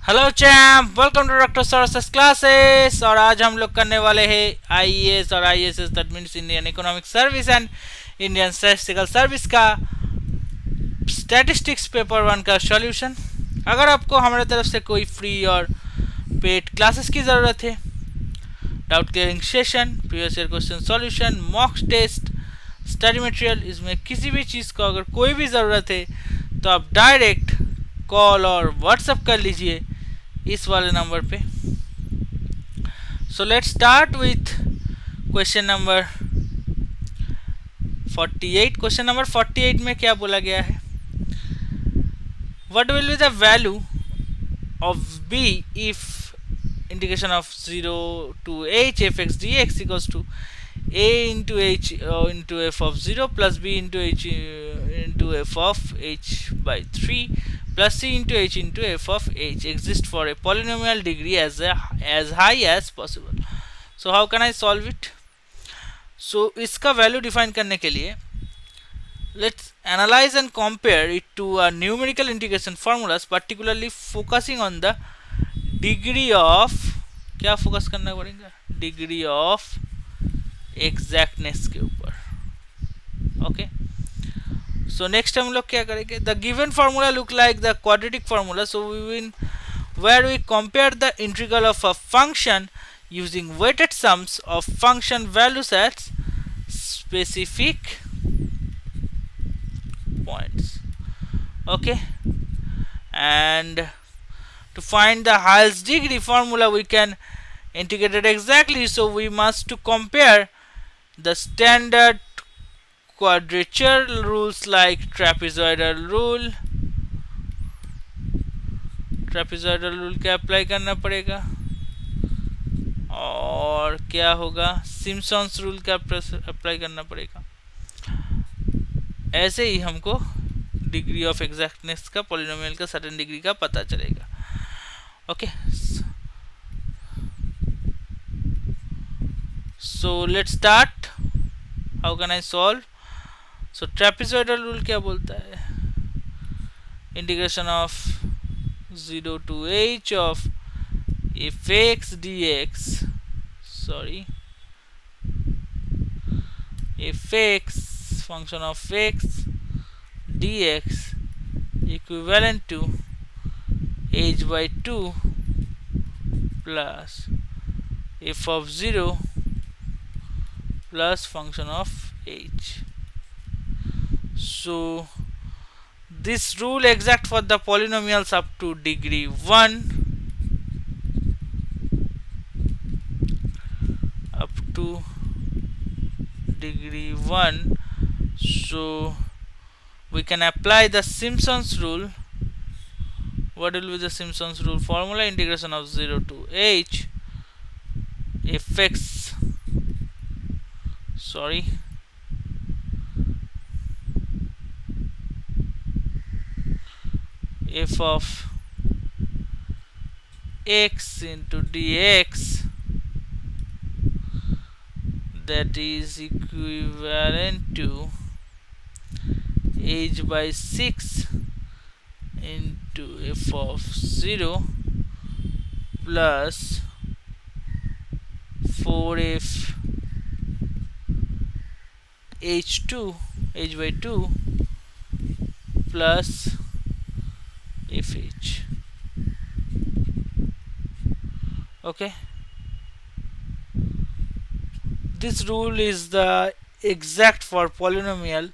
Hello champ, welcome to doctor Saras classes. और आज हम लोग करने वाले हैं आईएएस और ISS, that means Indian economic service and Indian statistical service का स्टैटिस्टिक्स पेपर 1 का सॉल्यूशन। अगर आपको हमारे तरफ से कोई फ्री और पेड क्लासेस की ज़रूरत है, doubt clearing session, previous year question solution, mock test, study material, इसमें किसी भी चीज़ को अगर कोई भी ज़रूरत है तो आप डायरेक्ट कॉल और व्हाट्सएप कर लीजिए इस वाले नंबर पे। So let's start with question number 48। Question number 48 में क्या बोला गया है? What will be the value of B if integration of 0 to h f x dx equals to a into h into f of 0 plus b into h into f of h by 3 plus c into h into f of h exist for a polynomial degree as high as possible. So how can I solve it? So इसका value define करने के लिए let's analyze and compare it to a numerical integration formulas, particularly focusing on the degree of, क्या focus करना पड़ेगा? Degree of exactness के ऊपर। Okay, so next हम लोग क्या करेंगे? The given formula look like the quadratic formula, so we will where we compare the integral of a function using weighted sums of function values at specific points. Okay, and to find the highest degree formula we can integrate it exactly, so we must to compare the standard quadrature rules like trapezoidal rule क्या apply करना पड़ेगा, और क्या होगा Simpson's rule क्या apply करना पड़ेगा। ऐसे ही हमको डिग्री ऑफ एग्जैक्टनेस का, पॉलिनोमियल का सर्टेन डिग्री का पता चलेगा। Okay, so let's start. How can I solve? So trapezoidal rule क्या बोलता है? Integration of 0 to h of f x dx, sorry, f x function of x dx equivalent to h by 2 plus f of 0 plus function of h. So this rule exact for the polynomials up to degree 1 up to degree 1. So we can apply the Simpson's rule. What will be the Simpson's rule formula? Integration of 0 to h fx, sorry, f of x into dx, that is equivalent to h by 6 into f of 0 plus 4f h2 h by 2 plus fh. Okay, this rule is the exact for polynomial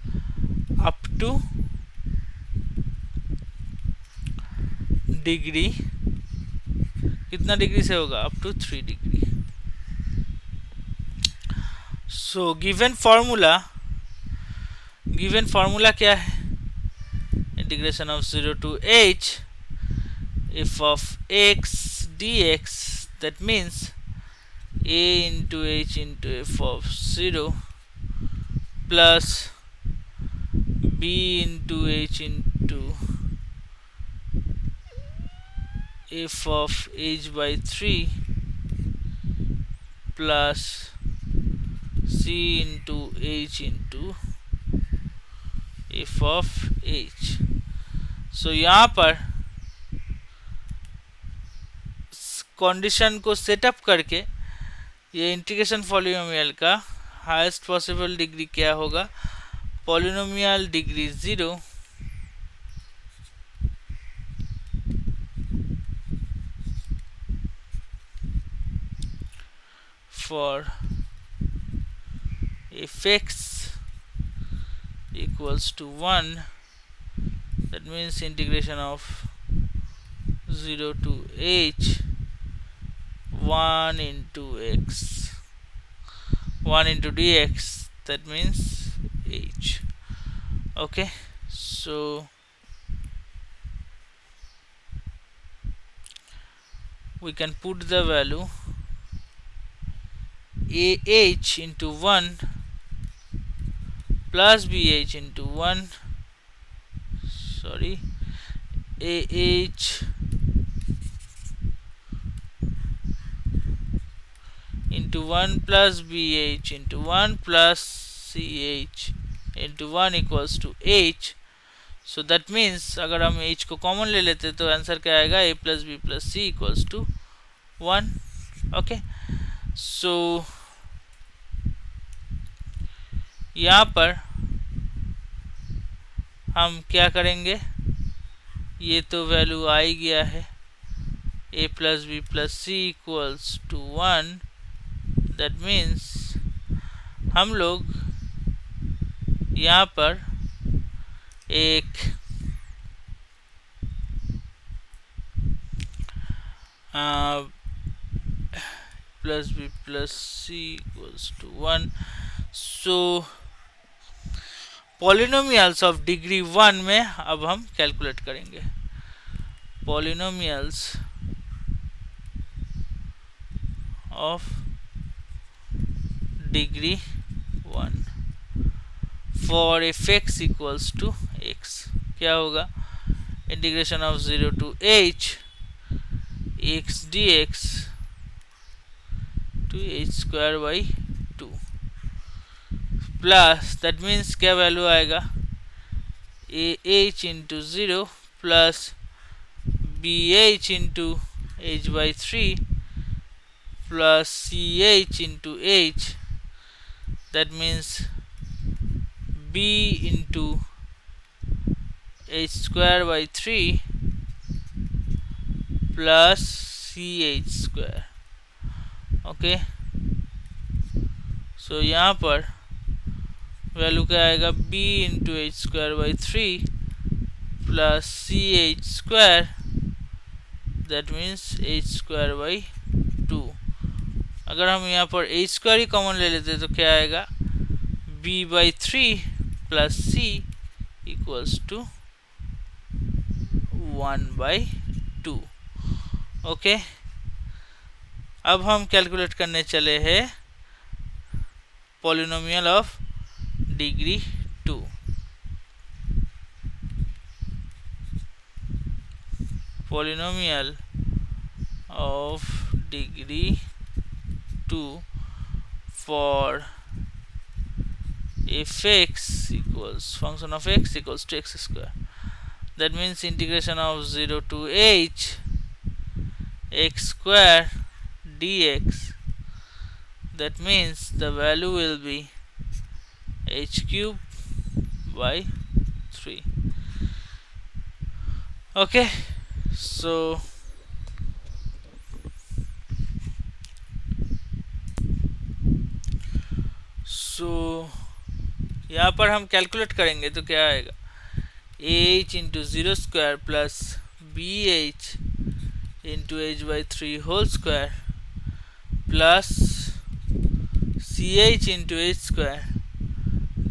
up to degree, कितना degree से होगा? Up to 3 degree. So given formula क्या है? Integration of 0 to h f of x dx, that means a into h into f of 0 plus b into h into f of h by 3 plus c into h into f of h. So यहाँ पर condition को setup करके ये integration polynomial का highest possible degree क्या होगा, polynomial degree 0 for fx equals to 1, that means integration of 0 to h 1 into x 1 into dx, that means h. Okay, so we can put the value ah into 1 plus bh into 1, sorry, ah into 1 plus bh into 1 plus ch into 1 equals to h. So that means अगर हम h को common ले लेते तो answer क्या आएगा, a plus b plus c equals to 1. Okay, so यहाँ पर हम क्या करेंगे, ये तो वैल्यू आ ही गया है, a plus b plus c equals to 1. That means हम लोग यहाँ पर एक plus B plus C equals to 1. So polynomials of degree 1 में अब हम कैलकुलेट करेंगे. Polynomials of degree 1 for fx equals to x क्या होगा, integration of 0 to h x dx to h square by 2 plus that means क्या value आएगा, ah into 0 plus bh into h by 3 plus ch into h, that means b into h square by 3 plus ch square. Okay, so यहाँ पर value क्या आएगा, b into H square by 3 plus C H square, that means H square by 2. अगर हम यहाँ पर H square ही common ले लेते तो क्या आएगा, b by 3 plus c equals to 1 by 2. Okay, अब हम कैलकुलेट करने चले हैं polynomial of degree 2. Polynomial of degree 2 for fx equals function of x equals to x square. That means integration of 0 to h x square dx, that means the value will be h cube by 3. Okay, so यहाँ पर हम calculate करेंगे तो क्या आएगा, h into 0 square plus bh into h by 3 whole square plus ch into h square,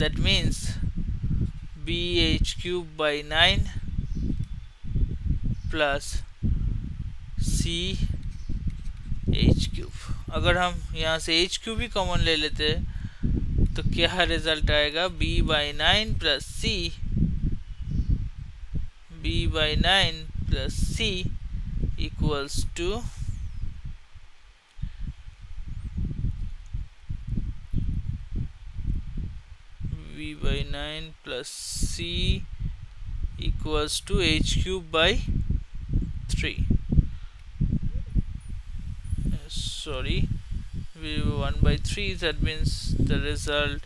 that means bh cube by 9 plus ch cube. अगर हम यहाँ से h cube भी कॉमन ले लेते तो क्या रिजल्ट आएगा, b by 9 plus c equals to b by 9 plus c equals to h cube by 3. sorry, we 1 by 3, that means the result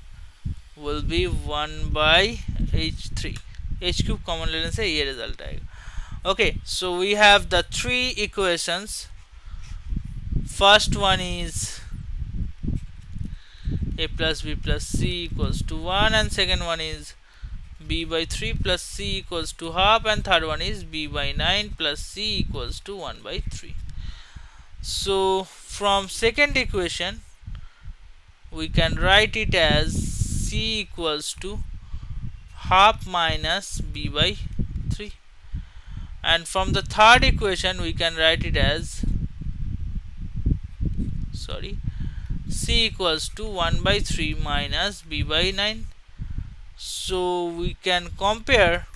will be 1 by h3, h cube common लेने से ये result आएगा. Okay, so we have the three equations. First one is a plus b plus c equals to 1, and second one is b by 3 plus c equals to half, and third one is b by 9 plus c equals to 1 by 3. So from second equation we can write it as c equals to half minus b by 3, and from the third equation we can write it as c equals to 1 by 3 minus b by 9. So we can compare,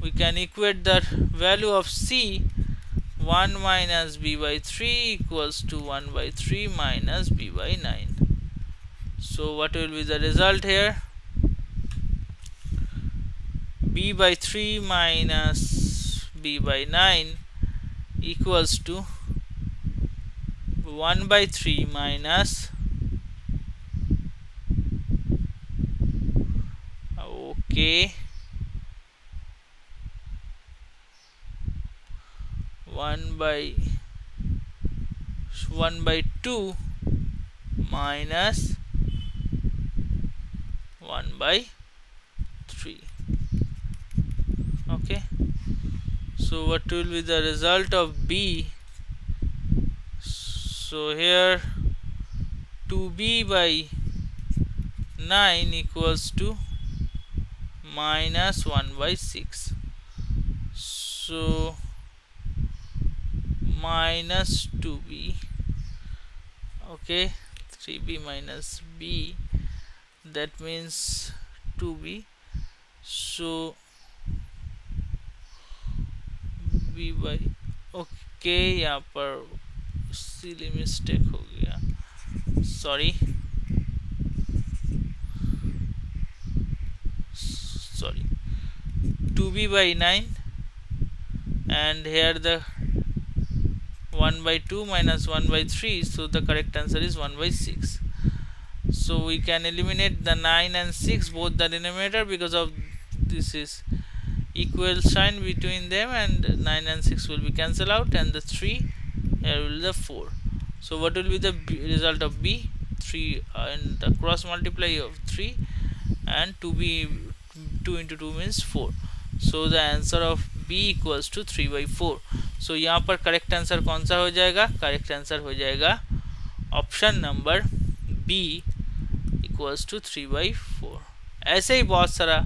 we can equate the value of c, 1 minus b by 3 equals to 1 by 3 minus b by 9. So what will be the result here? B by 3 minus b by 9 equals to 1 by 3 minus, okay, 1 by 2 minus 1 by 3. Okay, so what will be the result of b? So here 2b by 9 equals to minus 1 by 6. So minus 2b, okay, 3b minus b, that means 2b. So b by, okay, यहाँ पर silly mistake हो गया, sorry, 2b by 9, and here the 1 by 2 minus 1 by 3, so the correct answer is 1 by 6. So we can eliminate the 9 and 6 both the denominator, because of this is equal sign between them, and 9 and 6 will be cancelled out, and the 3 here will be the 4. So what will be the result of b? 3 and the cross multiply of 3, and 2 into 2 means 4. So the answer of b equals to 3 by 4. So यहाँ पर correct answer कौन सा हो जाएगा? Correct answer हो जाएगा option number B equals to 3 by 4. ऐसे ही बहुत सारा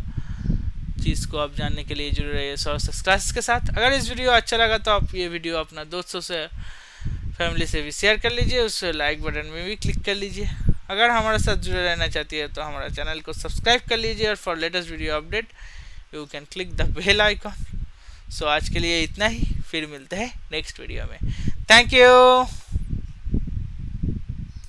चीज़ को आप जानने के लिए जुड़े रहिए सक्सेस क्लासेस के साथ. अगर इस वीडियो अच्छा लगा तो आप ये वीडियो अपना दोस्तों से, फैमिली से भी शेयर कर लीजिए, उस लाइक बटन में भी क्लिक कर लीजिए. अगर हमारे साथ जुड़े रहना चाहती है तो हमारा चैनल को सब्सक्राइब कर लीजिए, और for latest video update you can click the bell icon. So आज के लिए इतना ही, फिर मिलते हैं नेक्स्ट वीडियो में. Thank you.